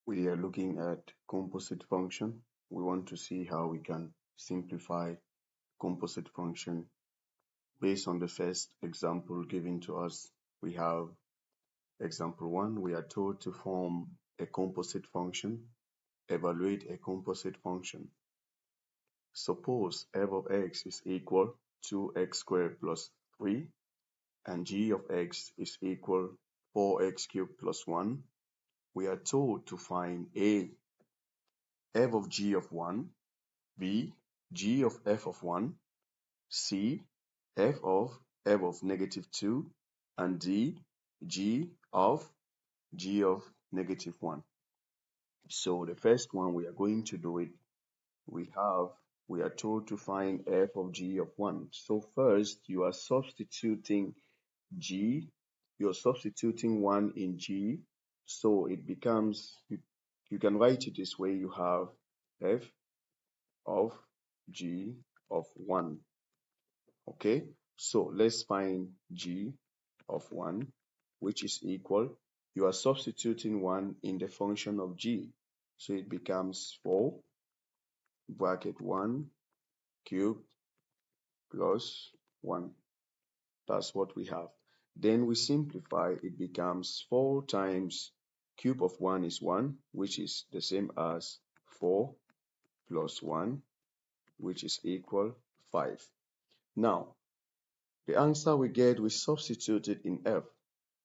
We are looking at composite function. We want to see how we can simplify composite function. Based on the first example given to us, we have example 1. We are told to form a composite function. Evaluate a composite function. Suppose f of x is equal to x squared plus 3 and g of x is equal 4x cubed plus 1. We are told to find a f of g of 1, b g of f of 1, c f of negative 2, and d g of negative 1. So the first one we are going to do it, we are told to find f of g of 1. So first you are substituting g, you're substituting 1 in g, so it becomes, you can write it this way, you have f of g of 1. Okay, so let's find g of 1, which is equal, you are substituting 1 in the function of g, so it becomes 4 bracket 1 cube plus 1. That's what we have. Then we simplify, it becomes 4 times cube of 1 is 1, which is the same as 4 plus 1, which is equal 5. Now, the answer we get, we substitute it in f,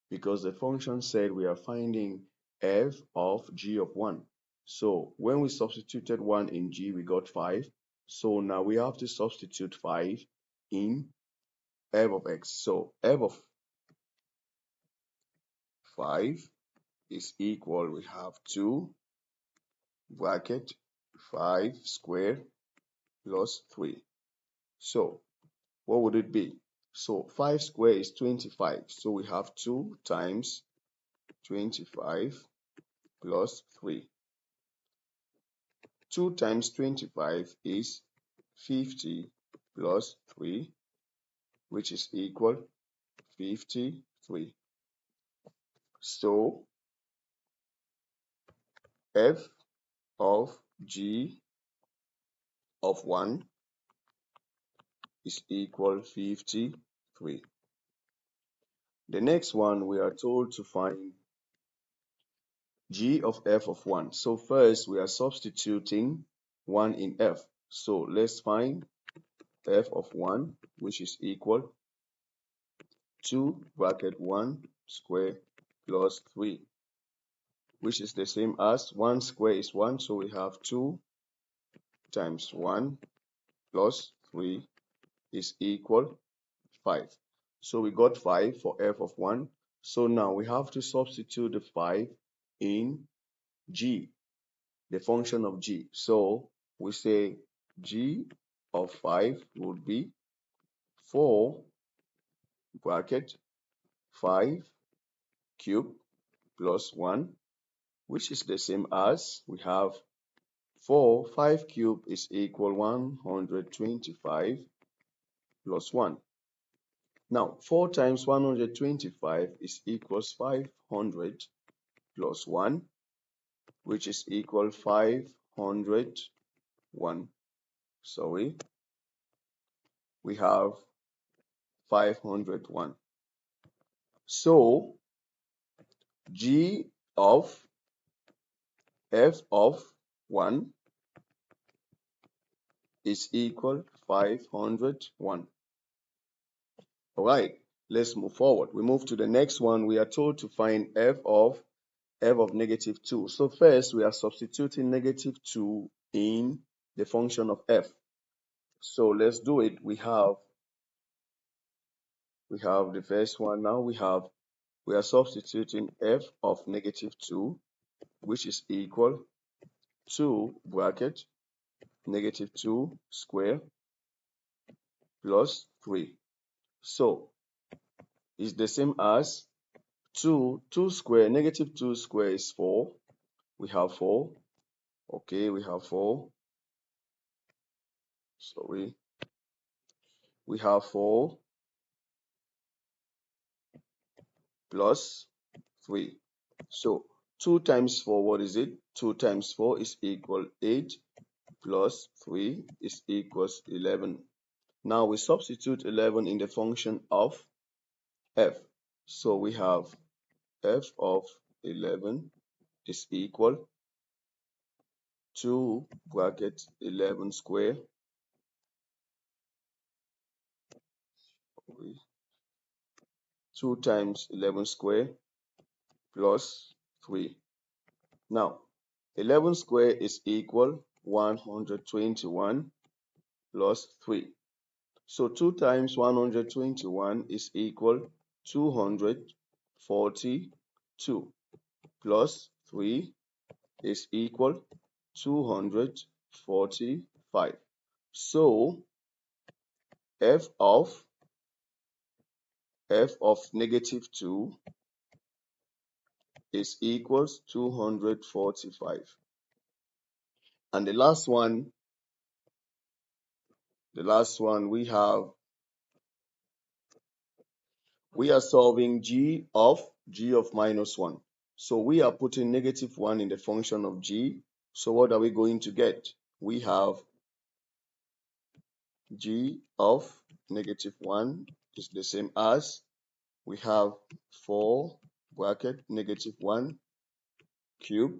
because the function said we are finding f of g of 1. So when we substituted 1 in g, we got 5. So now we have to substitute 5 in f of x. So f of 5 is equal, we have 2 bracket 5 squared plus 3. So what would it be? So 5 squared is 25. So we have 2 times 25 plus 3. 2 times 25 is 50 plus 3, which is equal 53. So f of g of 1 is equal 53. The next one, we are told to find g of f of 1. So first we are substituting 1 in f. So let's find f of 1, which is equal 2 bracket 1 square plus 3, which is the same as 1 square is 1. So we have 2 times 1 plus 3 is equal 5. So we got 5 for f of 1. So now we have to substitute the 5 in g, the function of g. So we say g of 5 would be 4 bracket 5 cube plus 1, which is the same as, we have 5 cube is equal 125 plus 1. Now 4 times 125 is equals 500 plus 1, which is equal 501. Sorry, we have 501. So g of f of 1 is equal 501. All right, let's move forward. We move to the next one. We are told to find f of negative 2. So first we are substituting negative 2 in the function of f. So let's do it. We have the first one. Now we are substituting f of negative 2, which is equal 2 bracket negative 2 square plus 3. So it's the same as 2 square, negative 2 square is 4. We have 4. Okay, we have 4. Sorry. We have 4 plus 3. So 2 times 4, what is it? 2 times 4 is equal 8 plus 3 is equals 11. Now we substitute 11 in the function of f. So we have f of 11 is equal to bracket 11 square 2 times 11 square plus 3. Now 11 square is equal 121 plus 3. So 2 times 121 is equal 242 plus 3 is equal 245. So f of negative 2 is equals 245. And the last one we are solving g of minus 1. So we are putting negative 1 in the function of g. So what are we going to get? We have g of negative 1 is the same as we have 4 bracket negative 1 cube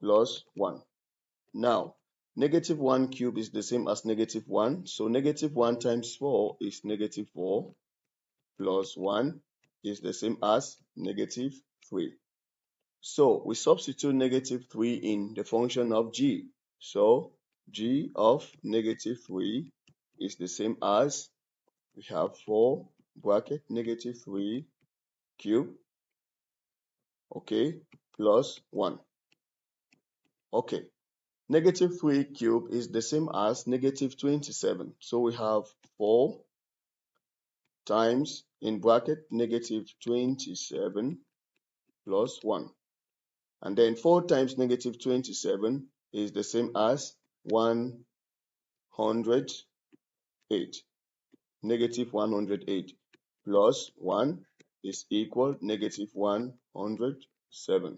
plus 1. Now, negative 1 cube is the same as negative 1. So negative 1 times 4 is negative 4 plus 1 is the same as negative 3. So we substitute negative 3 in the function of g. So g of negative 3 is the same as we have 4 bracket negative 3 cube, okay, plus 1. Okay, negative 3 cube is the same as negative 27. So we have 4 times in bracket negative 27 plus 1. And then 4 times negative 27 is the same as 108. Negative 108 plus 1 is equal negative 107.